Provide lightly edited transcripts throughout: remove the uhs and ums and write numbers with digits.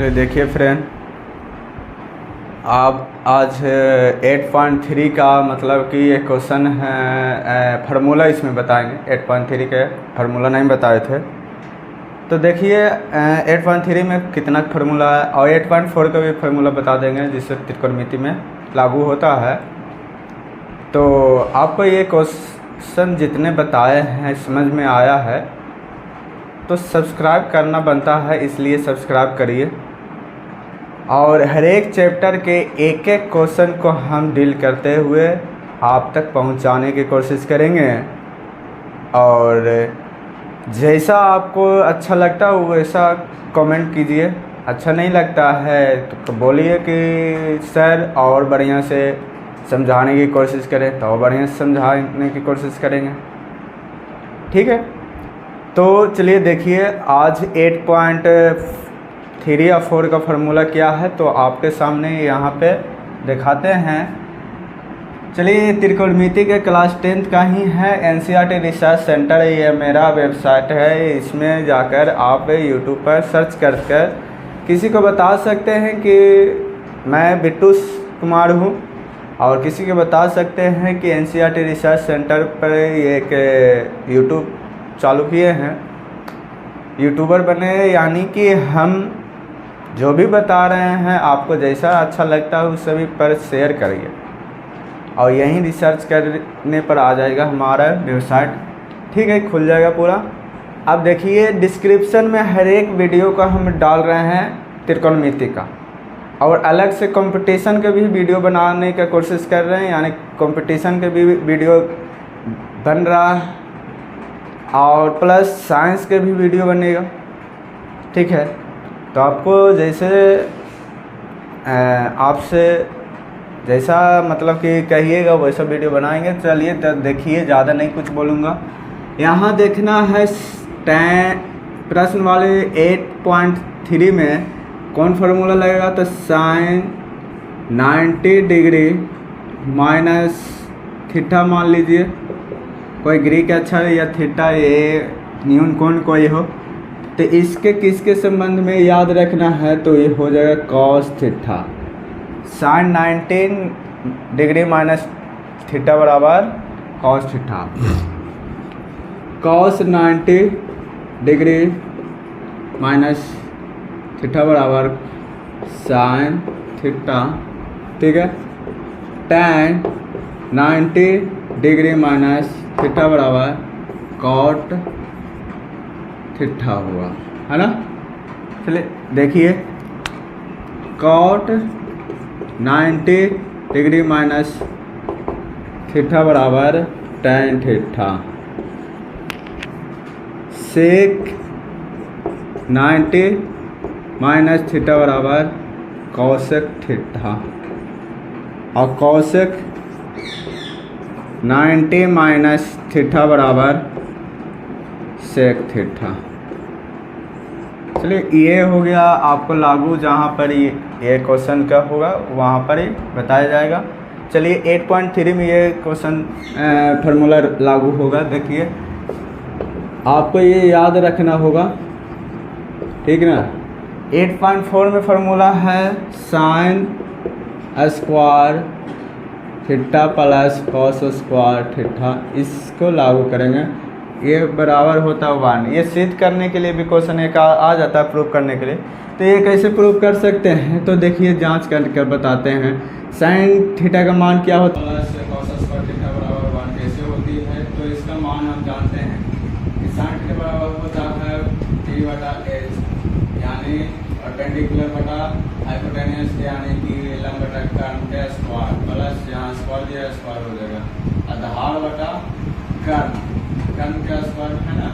चलिए देखिए फ्रेंड, आप आज 8.3 का मतलब कि ये क्वेश्चन है, फार्मूला इसमें बताएंगे। 8.3 के फार्मूला नहीं बताए थे, तो देखिए 8.3 में कितना फार्मूला है और 8.4 का भी फार्मूला बता देंगे जिससे त्रिकोणमिति में लागू होता है। तो आपको ये क्वेश्चन जितने बताए हैं समझ में आया है तो सब्सक्राइब करना बनता है, इसलिए सब्सक्राइब करिए। और हर एक चैप्टर के एक एक क्वेश्चन को हम डील करते हुए आप तक पहुंचाने की कोशिश करेंगे। और जैसा आपको अच्छा लगता है वैसा कमेंट कीजिए, अच्छा नहीं लगता है तो बोलिए कि सर और बढ़िया से समझाने की कोशिश करें, तो और बढ़िया से समझाने की कोशिश करेंगे। ठीक है, तो चलिए देखिए आज 8.3 या 4 का फार्मूला क्या है तो आपके सामने यहाँ पे दिखाते हैं। चलिए त्रिकोणमिति के क्लास 10th का ही है, एनसीईआरटी रिसर्च सेंटर, ये मेरा वेबसाइट है। इसमें जाकर आप यूट्यूब पर सर्च कर किसी को बता सकते हैं कि मैं बिट्टू कुमार हूँ, और किसी को बता सकते हैं कि एनसीईआरटी रिसर्च सेंटर पर एक यूट्यूब चालू किए हैं, यूट्यूबर बने। यानी कि हम जो भी बता रहे हैं आपको जैसा अच्छा लगता है उस सभी पर शेयर करिए, और यहीं रिसर्च करने पर आ जाएगा हमारा वेबसाइट। ठीक है, खुल जाएगा पूरा। अब देखिए डिस्क्रिप्शन में हर एक वीडियो का हम डाल रहे हैं त्रिकोणमिति का, और अलग से कंपटीशन के भी वीडियो बनाने का कोशिश कर रहे हैं, यानी कंपटीशन के भी वीडियो बन रहा है और प्लस साइंस के भी वीडियो बनेगा। ठीक है, तो आपको जैसे आपसे जैसा मतलब कि कहिएगा वैसा वीडियो बनाएंगे। चलिए तो देखिए, ज़्यादा नहीं कुछ बोलूँगा। यहाँ देखना है प्रश्न वाले 8.3 में कौन फार्मूला लगेगा, तो साइन 90 डिग्री माइनस थीटा मान लीजिए, कोई ग्रीक अक्षर या थीटा, ये न्यून कोण कोई हो, तो इसके किसके संबंध में याद रखना है, तो ये हो जाएगा cos theta. Sine 90 degree minus theta बराबर cos theta. Cos 90 degree minus theta बराबर साइन थीटा। ठीक है, tan 90 डिग्री माइनस थीटा बराबर कॉट थीटा हुआ, है ना। चलिए देखिए, कॉट 90 डिग्री माइनस थीटा बराबर tan theta. Sec 90 minus theta बराबर कौसेक थीटा, और कौसेक 90 माइनस थीटा बराबर सेक थीटा। चलिए ये हो गया आपको लागू, जहाँ पर ये क्वेश्चन का होगा वहाँ पर ही बताया जाएगा। चलिए 8.3 में ये क्वेश्चन फार्मूला लागू होगा। देखिए आपको ये याद रखना होगा, ठीक ना। 8.4 में फार्मूला है sign square theta plus cos square theta, इसको लागू करेंगे, ये बराबर होता है 1। ये सिद्ध करने के लिए भी क्वेश्चन एक आ जाता है, प्रूव करने के लिए। तो ये कैसे प्रूव कर सकते हैं, तो देखिए जांच कर बताते हैं। साइन थीटा का मान क्या होता है, प्लस कॉस स्क्वायर थीटा बराबर 1 कैसे होती है, तो इसका मान हम जानते हैं कि साइन थीटा बराबर होता है T/H, यानी परपेंडिकुलर बटा हाइपोटेन्यूस यानी कि लंब बटा कर्ण का स्क्वायर, प्लस यहाँ स्क्वायर दिया स्क्वायर हो जाएगा, आधार बटा कर्ण का स्क्वायर, है ना।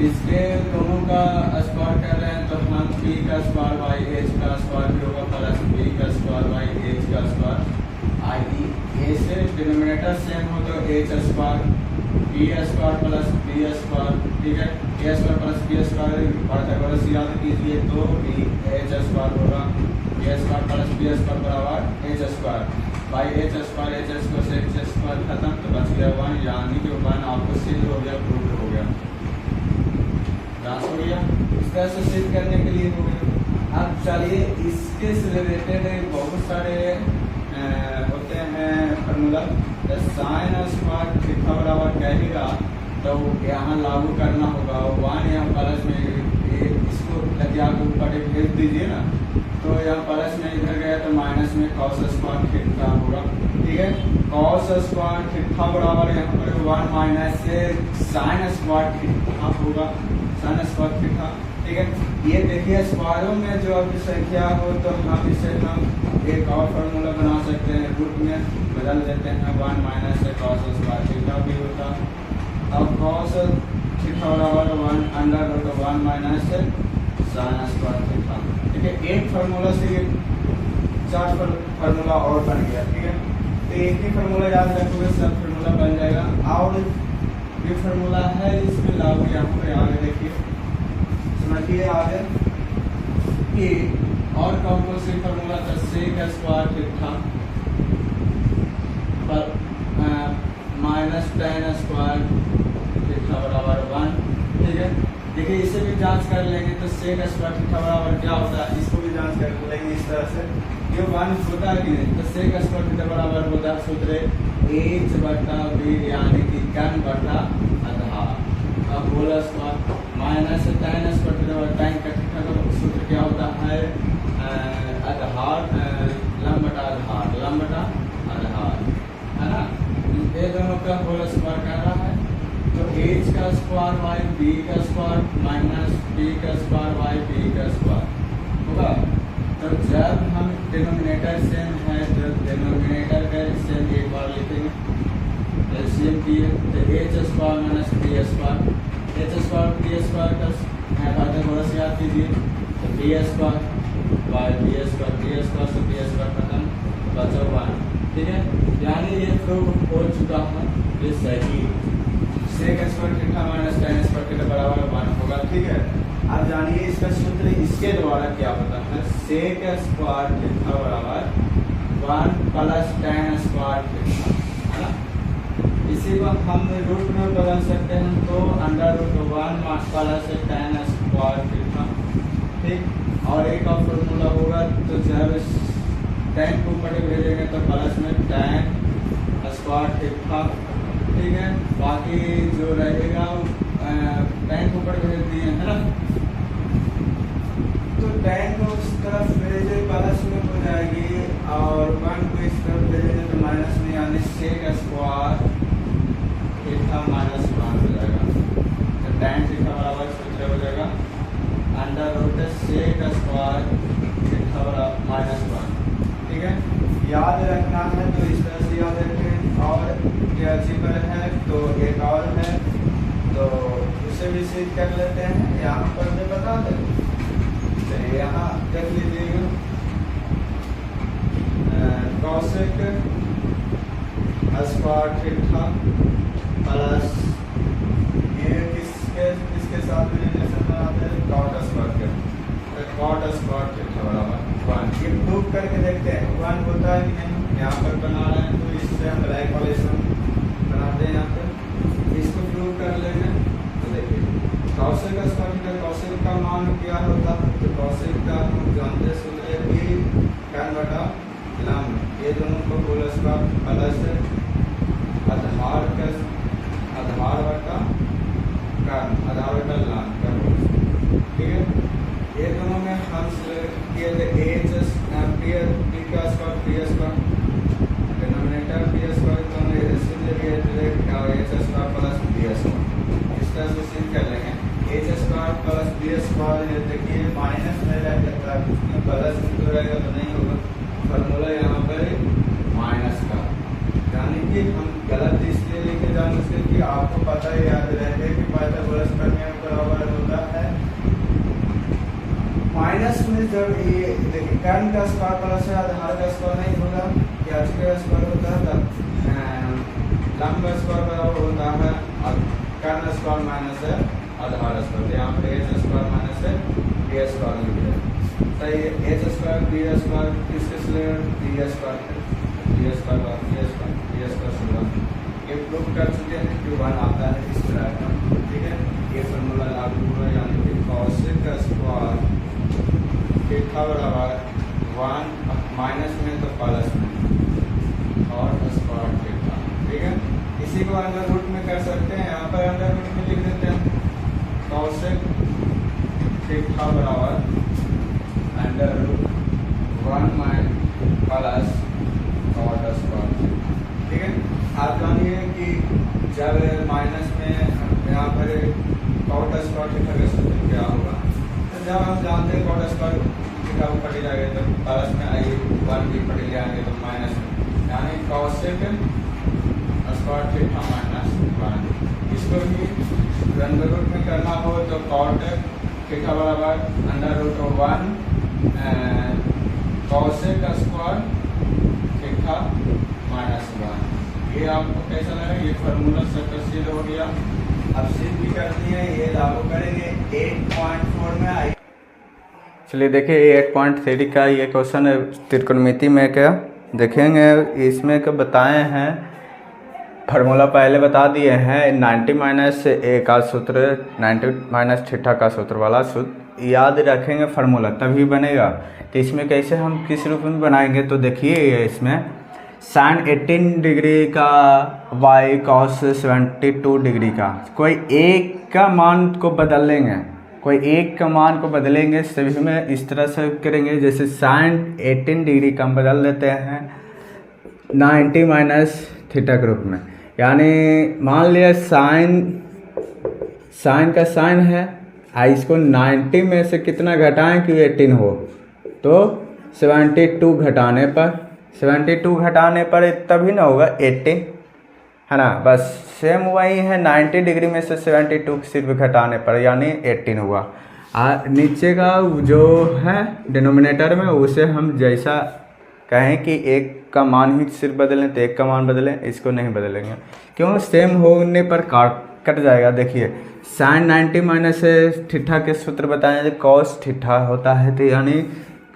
इसके दोनों का स्क्वायर कर रहे हैं तो हम p का स्क्वायर बाई h का स्क्वायर भी होगा, प्लस b का स्क्वायर बाई h का स्क्वायर। आई ए से डिनोमिनेटर सेम हो तो h square b square plus b square. ठीक है, a square plus b square Pythagoras याद कीजिए तो b h स्क्वायर होगा, a square plus b square बराबर h square by h square. h square से h स्क्वायर खत्म तो बच गया 1, यानी कि 1 आपको सिद्ध हो गया, प्रूव हो गया, जांच हो गया। इस तरह से सिद्ध करने के लिए हो गया। अब चलिए इसके से रिलेटेड बहुत सारे होते हैं फार्मूला। साइन स्क्वायर थीटा बराबर कहेगा तो यहाँ लागू करना होगा। वन यहाँ प्लस में इसको लगा के ऊपर भेज दीजिए ना, तो यहाँ प्लस में इधर गया तो माइनस में कॉस स्क्वायर थीटा होगा। ठीक है, कॉस स्क्वायर थीटा बराबर यहाँ पर वन माइनस से साइन स्क्वायर थीटा होगा, साइन स्क्वायर थीटा। ठीक है, ये देखिए स्क्वायरों में जो अभी संख्या हो तो हम इसे हम एक और फार्मूला बना सकते हैं, रूट में बदल देते हैं। वन माइनस से कॉस स्क्वायर थीटा भी होता। अब कॉस थीटा बराबर one under root one minus से साइन स्क्वायर थीटा। ठीक है, एक फार्मूला से चार फार्मूला और बन गया। ठीक है, तो एक ही फार्मूला याद रखोगे सब फार्मूला बन जाएगा। और ये फार्मूला है इसमें लागू यहाँ पर आगे देखिए, समझिए आगे कि और कौन सी फार्मूला था। सेक स्क्वायर थीटा पर माइनस टेन स्क्वायर थीटा बराबर वन। ठीक है, देखिए इसे भी जांच कर लेंगे तो सेक स्क्वायर थीटा बराबर क्या होता है, इसको भी जांच कर लेंगे इस तरह से। ये वन होता है कि नहीं, तो सेक स्क्वायर थीटा बराबर होता है सूत्र एच बटा बी यानी कि कन बटा आधार। अब whole square minus tan square theta बराबर टेन का थीटा का सूत्र क्या होता है, आधार लंब बटा आधार, लंब बटा आधार, है ना। ये दोनों का होल स्क्वायर कर रहा है तो एच का स्क्वायर बाई बी का स्क्वायर माइनस बी का स्क्वायर बाई बी का स्क्वायर होगा। तो जब हम डिनोमिनेटर सेम है तो डिनोमिनेटर का सेम एक बार लिखेंगे, एलसीएम किए तो H square minus B square, H square B square का बातें थोड़ा सा याद कीजिए, तो B square by B square, B square से बी स्क्वायर खत्म बचा वन। ठीक है, यानी ये प्रूव हो चुका है, ये सही sec square theta minus tan square theta बराबर वन होगा। ठीक है, अब जानिए इसका सूत्र इसके द्वारा क्या होता है। सेक स्क्वायर थीटा बराबर one plus tan square theta, है ना। इसी को हम रूट में बदल सकते हैं तो under root one plus tan square theta. ठीक, और एक और फॉर्मूला होगा तो जब टेन को ऊपर भेजेंगे तो प्लस में टेन स्क्वायर थीटा। ठीक है, बाकी जो रहेगा टेन को ऊपर भेज दिए, है ना, तो टेन को उस तरफ भेजे प्लस में हो जाएगी और वन को इस तरफ भेजेंगे तो माइनस में, यानी sec square theta minus one हो जाएगा। तो टेन थीटा बराबर सूत्र हो जाएगा under root sec square theta बराबर माइनस वन। ठीक है, याद रखना है तो इस तरह से याद रखें। और एल्जेब्रा है तो एक और है तो उसे भी सीख कर लेते हैं, यहाँ पर मैं बता दें। चलिए यहाँ देख लीजिएगा, कॉसेक स्क्वायर थीटा प्लस ये किसके साथ रिलेशन बनाते हैं, कॉट स्क्वायर के, कॉट स्क्वायर थीटा बराबर वन। ये प्रूव करके देखते हैं वन होता है कि नहीं। यहाँ पर बना रहे हैं तो इससे हम लाइक वालेशन बनाते हैं, यहाँ पे इसको प्रूव कर लेंगे। तो देखिए कॉसेक स्क्वायर थीटा, कॉसेक का मान क्या होता है, तो कॉसेक का हम जानते सूत्र कि टन बटा लंब, ये दोनों को होल स्क्वायर प्लस आधार का आधार बटा कन, आधार बटा लंब का। ठीक है, ये दोनों में हम किए थे एच पी का square P square, denominator P square तो हमने H square plus B square, इस तरह से सीख कर लेंगे। H square plus B square देखिए माइनस में रह जाता है, उसमें प्लस में तो रहेगा तो नहीं होगा। फार्मूला यहाँ पर माइनस का, यानी कि हम गलत इसलिए लेके जाने से कि आपको पता ही याद रहे कि पाइथागोरस प्रमेय बराबर होता है माइनस में। जब ये देखिए कर्ण का स्क्वायर प्लस है आधार का स्क्वायर नहीं होगा, क्या का स्क्वायर होता है तब लंब स्क्वायर बराबर होता है और कर्ण स्क्वायर माइनस है आधार स्क्वायर। यहाँ पर एच स्क्वायर माइनस है बी स्क्वायर लिख रहे हैं, सही है। एच स्क्वायर बी स्क्वायर किसके square B square, B square B square B square B ये प्रूव कर चुके हैं कि वन आता है इस तरह का। ठीक है, ये फॉर्मूला लागू हुआ, यानी कि कॉसेक स्क्वायर थीटा बराबर 1 माइनस में तो प्लस में और स्क्वायर थीटा। ठीक है, इसी को अंडर रूट में कर सकते हैं, यहाँ पर अंडर रूट में लिख देते हैं कॉसेक थीटा बराबर under root 1 minus plus cot square. ठीक है, आप जानिए कि जब माइनस में यहाँ पर कॉट स्क्वायर थीटा का सूत्र क्या होगा, तो जब हम जानते हैं कॉट स्क्वायर थीटा को पढ़ी जाएगा तो प्लस में आइए 1 भी पढ़ी जाएंगे तो माइनस में, यानी कॉसेक स्क्वायर थीटा माइनस 1। इसको भी अंडर रूट में करना हो तो कॉट थीटा बराबर under root 1 cosec square theta minus 1। ये आपको कैसा लगा, ये फार्मूला सिद्ध हो गया। अब सिद्ध भी करती है, ये लागू करेंगे 8.4 में आई। चलिए देखिए 8.3 का ये क्वेश्चन है त्रिकोणमिति में क्या देखेंगे, इसमें क्या बताए हैं, फार्मूला पहले बता दिए हैं 90 माइनस ए का सूत्र 90 माइनस थीटा का सूत्र वाला सूत्र याद रखेंगे, फार्मूला तभी बनेगा। तो इसमें कैसे हम किस रूप में बनाएंगे, तो देखिए इसमें साइन 18 डिग्री का वाई कॉस 72 डिग्री का कोई एक का मान को बदल लेंगे, कोई एक का मान को बदलेंगे, सभी में इस तरह से करेंगे। जैसे साइन 18 डिग्री का हम बदल देते हैं 90 माइनस थीटा के रूप में, यानी मान लिया साइन का साइन है, इसको 90 में से कितना घटाएं कि 18 हो, तो 72 घटाने पर 72 घटाने पर तभी ना होगा 80, है ना। बस सेम वही है, 90 डिग्री में से 72 सिर्फ घटाने पर यानी 18 हुआ। नीचे का जो है डिनोमिनेटर में उसे हम जैसा कहें कि एक का मान ही सिर्फ बदलें तो एक का मान बदलें, इसको नहीं बदलेंगे, क्यों सेम होने पर कट जाएगा। देखिए साइन 90 माइनस थीटा के सूत्र बताएं, कॉस थीटा होता है, तो यानी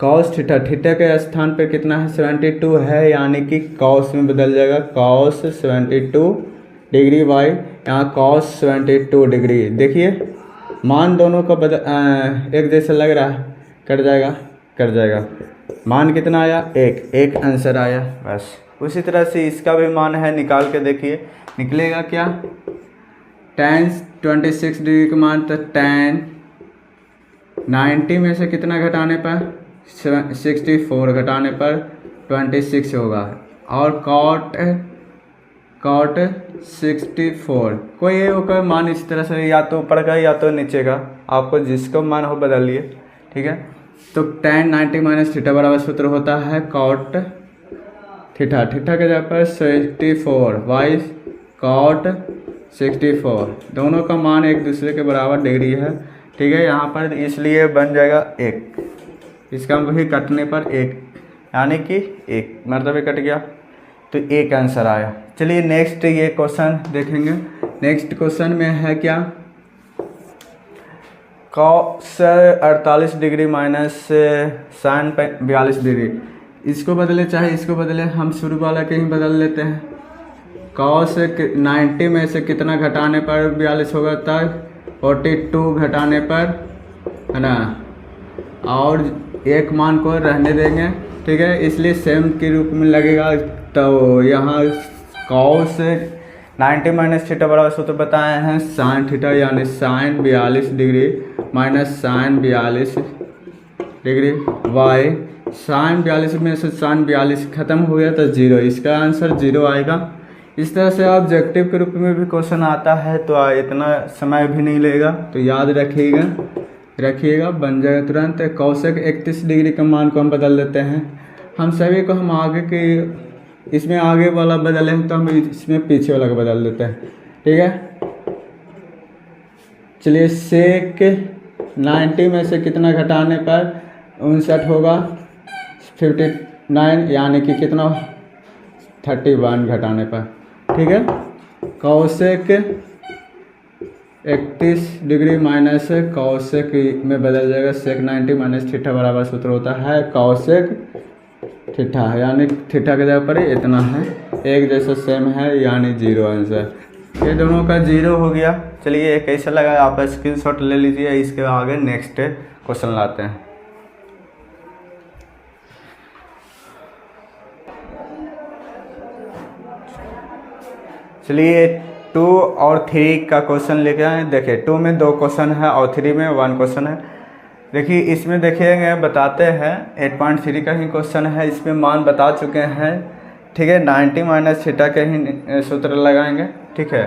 कॉस थीटा, थीटा के स्थान पे कितना है 72 है, यानी कि कॉस में बदल जाएगा, कॉस 72 डिग्री बाई यहाँ कॉस 72 डिग्री। देखिए मान दोनों का एक जैसा लग रहा है, कट जाएगा, मान कितना आया, एक आंसर आया बस। उसी तरह से इसका भी मान है, निकाल के देखिए निकलेगा क्या, tan 26 डिग्री का मान, तो tan 90 में से कितना घटाने पर 64 घटाने पर 26 होगा, और कॉट 64 कोई होकर मान इस तरह से या तो ऊपर का या तो नीचे का, आपको जिसको मान हो बदल लिए। ठीक है, तो tan 90 माइनस थीटा बराबर सूत्र होता है कॉट थीटा के जगह पर 64 बाई कॉट 64, दोनों का मान एक दूसरे के बराबर डिग्री है। ठीक है, यहाँ पर इसलिए बन जाएगा 1, इसका वही कटने पर 1, यानी कि 1 मतलब कट गया, तो 1 आंसर आया। चलिए नेक्स्ट ये क्वेश्चन देखेंगे। नेक्स्ट क्वेश्चन में है क्या, cos 48 degree minus sine 42 degree, इसको बदले चाहे इसको बदले, हम शुरू वाला के ही बदल लेते हैं। कॉस 90 में से कितना घटाने पर 42 होगा, तब 42 घटाने पर, है ना, और एक मान को रहने देंगे। ठीक है, इसलिए सेम के रूप में लगेगा, तो यहाँ कॉस 90 माइनस थीटा बराबर सूत्र बताए हैं साइन थीटा, यानी sine 42 degree minus sine 42 degree by sine 42 में से साइन 42 खत्म हो गया तो 0, इसका आंसर 0 आएगा। इस तरह से ऑब्जेक्टिव के रूप में भी क्वेश्चन आता है, तो इतना समय भी नहीं लेगा, तो याद रखिएगा बन जाएगा तुरंत। कॉसेक 31 डिग्री का मान को हम बदल देते हैं, हम सभी को हम आगे के इसमें आगे वाला बदले हैं तो हम इसमें पीछे वाला को बदल देते हैं। ठीक है, चलिए सेक 90 में से कितना घटाने पर 59 होगा, 59 यानी कि कितना 31 घटाने पर। ठीक है, कॉसेक 31 डिग्री माइनस कॉसेक में बदल जाएगा, सेक 90 माइनस थीटा बराबर सूत्र होता है कॉसेक थीटा, यानी थीटा के जगह पर इतना है, एक जैसा सेम है, यानी 0 आंसर। ये दोनों का 0 हो गया। चलिए ये कैसा लगा आप स्क्रीनशॉट ले लीजिए, इसके आगे नेक्स्ट क्वेश्चन लाते हैं। चलिए 2 और 3 का क्वेश्चन लेके आए। देखिए 2 में 2 क्वेश्चन है और 3 में 1 क्वेश्चन है। देखिए इसमें देखेंगे बताते हैं 8.3 का ही क्वेश्चन है, इसमें मान बता चुके हैं। ठीक है, 90 माइनस थीटा के ही सूत्र लगाएंगे। ठीक है,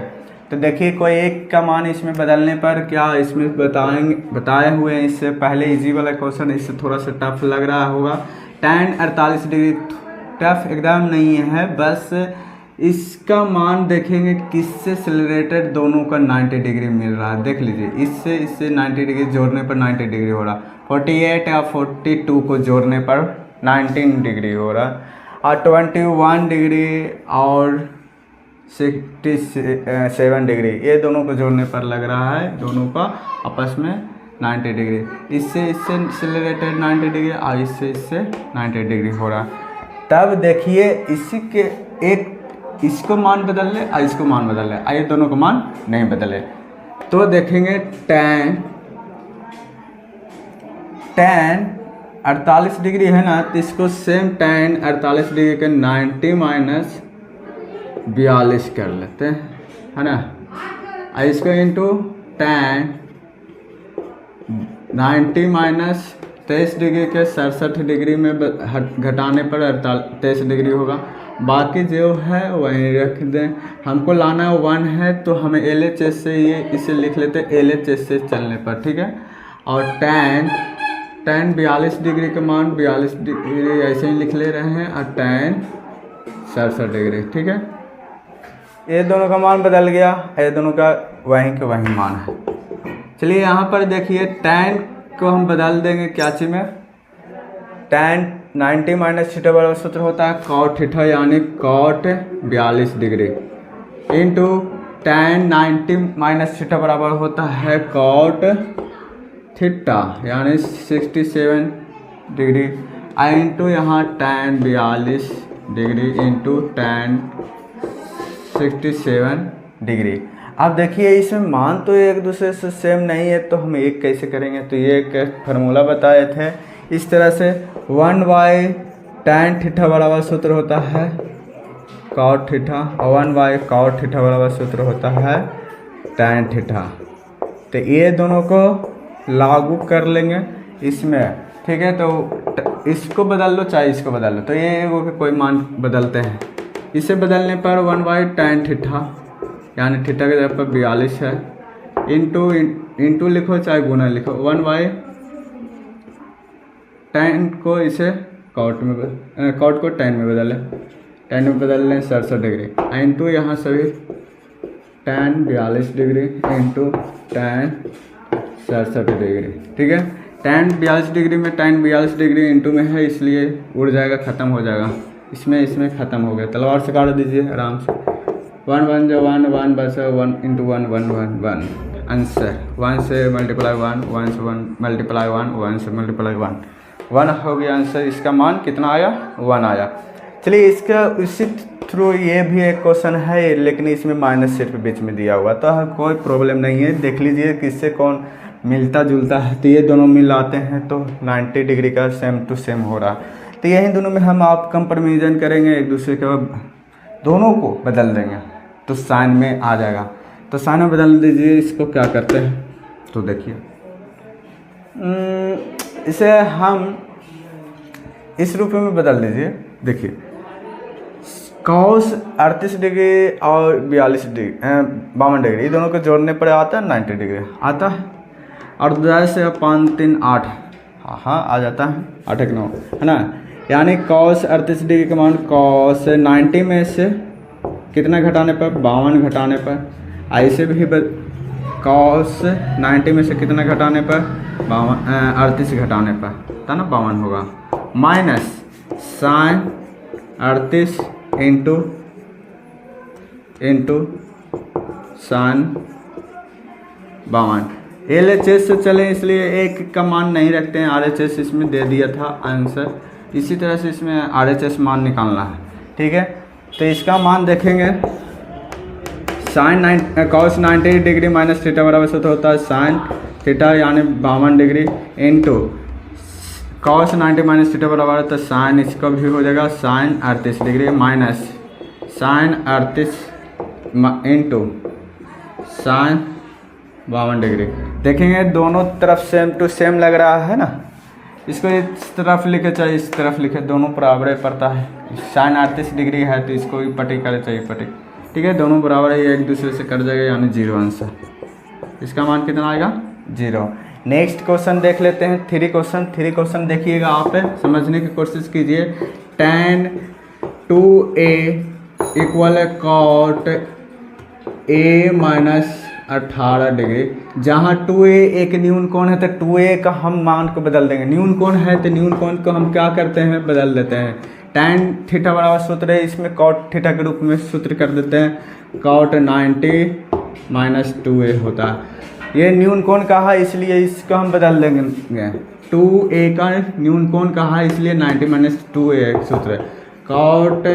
तो देखिए कोई एक का मान इसमें बदलने पर क्या इसमें बताए हुए हैं इससे पहले इजी वाला क्वेश्चन, इससे थोड़ा सा टफ लग रहा होगा। tan 48 डिग्री टफ एकदम नहीं है, बस इसका मान देखेंगे किससे रिलेटेड दोनों का 90 डिग्री मिल रहा है। देख लीजिए इससे 90 डिग्री जोड़ने पर 90 डिग्री हो रहा, 48 या 42 को जोड़ने पर 19 डिग्री हो रहा, और 21 डिग्री और 67 डिग्री, ये दोनों को जोड़ने पर लग रहा है दोनों का आपस में 90 डिग्री। इससे रिलेटेड 90 डिग्री और इससे 90 डिग्री हो रहा। तब देखिए इसी के एक इसको मान बदल ले और इसको मान बदल ले, ये दोनों को मान नहीं बदले तो देखेंगे tan 48 डिग्री है ना, तो इसको सेम tan 48 डिग्री के 90 माइनस 42 कर लेते हैं, है ना। और इसको इंटू tan 90 माइनस 23 डिग्री के 67 डिग्री में घटाने पर 23 डिग्री होगा। बाकी जो है वहीं रख दें, हमको लाना 1 है तो हमें LHS से ये इसे लिख लेते हैं LHS से चलने पर। ठीक है, और tan 42 डिग्री का मान 42 डिग्री ऐसे ही लिख ले रहे हैं, और tan 67 डिग्री। ठीक है, ये दोनों का मान बदल गया, ये दोनों का वहीं मान है। चलिए यहाँ पर देखिए tan को हम बदल देंगे क्या चीज़ में, tan 90 माइनस थीटा बराबर सूत्र होता है cot थीटा यानी cot 42 degree into tan 90 minus theta बराबर होता है cot थीटा यानी 67 डिग्री इंटू यहाँ tan 42 degree into tan 67 degree. अब देखिए इसमें मान तो एक दूसरे से सेम नहीं है, तो हम एक कैसे करेंगे, तो ये एक फार्मूला बताए थे इस तरह से 1/tan थीटा बराबर सूत्र होता है cot थीटा और 1/cot थीटा बराबर सूत्र होता है tan थीटा। तो ये दोनों को लागू कर लेंगे इसमें। ठीक है, तो इसको बदल लो चाहे इसको बदल लो, तो ये वो कोई मान बदलते हैं। इसे बदलने पर 1/tan थीटा यानी थीटा के जगह पर 42 है इंटू लिखो चाहे गुना लिखो 1/tan को इसे cot को tan में बदलें, tan में बदल लें 67 डिग्री इंटू यहाँ सभी tan 42 degree into tan 67 degree. ठीक है, tan 42 डिग्री में tan 42 डिग्री इंटू में है इसलिए उड़ जाएगा, ख़त्म हो जाएगा, इसमें ख़त्म हो गया। तलवार से काट दीजिए आराम से, 1 1 जो 1 1 बस 1 इंटू 1 1 1 1 आंसर 1 से मल्टीप्लाई 1 1 से 1 मल्टीप्लाई 1 1 से मल्टीप्लाई 1 हो गया आंसर। इसका मान कितना आया, 1 आया। चलिए इसका उसी थ्रू ये भी एक क्वेश्चन है, लेकिन इसमें माइनस सिर्फ बीच में दिया हुआ, तो कोई प्रॉब्लम नहीं है। देख लीजिए किससे कौन मिलता जुलता है, तो ये दोनों मिलाते हैं तो 90 डिग्री का सेम टू सेम हो रहा। तो यही दोनों में हम आप कंपैरिजन करेंगे एक दूसरे के, दोनों को बदल देंगे तो साइन में आ जाएगा। तो साइन में बदल दीजिए, इसको क्या करते हैं तो देखिए इसे हम इस रूप में बदल दीजिए। देखिए cos 38 डिग्री और 42 डिग्री 52 डिग्री, ये दोनों को जोड़ने पर आता है 90 डिग्री आता है, और 10 से 5 3 8 हाँ आ जाता है 8 1 9 है ना। यानी cos 38 डिग्री का मान cos 90 में से कितना घटाने पर 52 घटाने पर, ऐसे भी cos 90 में से कितना घटाने पर 38 घटाने पर था ना 52 होगा, minus sin 38 into sin 52। LHS से चले इसलिए एक का मान नहीं रखते हैं, RHS इसमें दे दिया था आंसर, इसी तरह से इसमें RHS मान निकालना है। ठीक है, तो इसका मान देखेंगे cos 90 डिग्री माइनस थीटा बराबर सूत्र होता है sin थीटा यानी 52 degree into cos 90 minus theta बराबर है तो sin इसका भी हो जाएगा sin 38 degree minus sin 38 into sine 52 degree. देखेंगे दोनों तरफ सेम टू सेम लग रहा है ना, इसको इस तरफ लिखे चाहे इस तरफ लिखे, दोनों बराबर पड़ता है। साइन 38 डिग्री है तो इसको भी पटी करे चाहिए पटी, ठीक है, दोनों बराबर है, एक दूसरे से कट जाएगा यानी 0 आंसर। इसका मान कितना आएगा 0। नेक्स्ट क्वेश्चन देख लेते हैं, 3 क्वेश्चन देखिएगा, आप समझने की कोशिश कीजिए। tan 2a equal cot a minus 18 degree. जहाँ 2a एक न्यून कोण है तो 2a का हम मान को बदल देंगे। न्यून कोण है तो न्यून कोण को हम क्या करते हैं, बदल देते हैं। tan थीटा बराबर सूत्र है, इसमें cot थीटा के रूप में सूत्र कर देते हैं। cot 90 माइनस 2a होता है। ये न्यून कोण कहा है इसलिए इसको हम बदल देंगे। 2a का न्यून कोण कहा है इसलिए 90 माइनस 2a सूत्र है। cot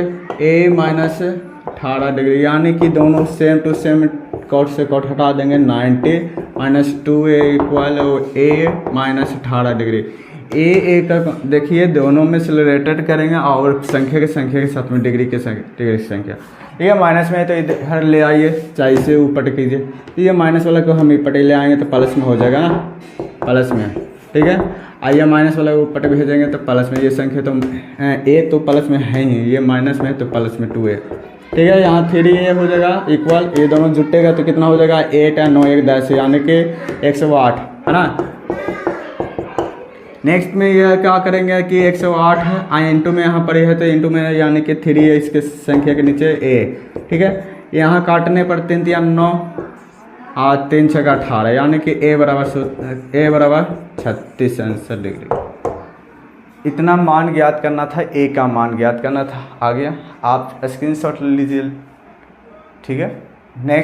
a माइनस 18 डिग्री, यानी कि दोनों सेम टू सेम, कॉट से कॉट हटा देंगे। 90 minus 2a equal a minus 18 degree. A का देखिए दोनों में से रिलेटेड करेंगे और संख्या के साथ में डिग्री की संख्या। ये माइनस में है तो इधर ले आइए, चाहे इसे ऊपर कीजिए, तो ये माइनस वाला को हम ऊपर ले आएंगे तो प्लस में हो जाएगा ना, प्लस में, ठीक है। आइए माइनस वाला को ऊपर भेजेंगे तो प्लस में, ये संख्या तो ए तो प्लस में है ही, ये माइनस में है तो प्लस में 2a, ठीक है। यहाँ 3a हो जाएगा इक्वल, ये दोनों जुटेगा तो कितना हो जाएगा 8 और 9 1 10, यानी कि 108 है ना। नेक्स्ट में यह क्या करेंगे कि 108 है, आई इंटू में यहाँ पर है तो इंटू में यानी कि 3 है इसके संख्या के नीचे a, ठीक है। यहाँ काटने पर 3 3 9 और 3 6 18, यानी कि a बराबर 36 आंसर डिग्री। इतना मान ज्ञात करना था, a का मान ज्ञात करना था। आ गया, आप स्क्रीनशॉट लीजिए, ठीक है। नेक्स्ट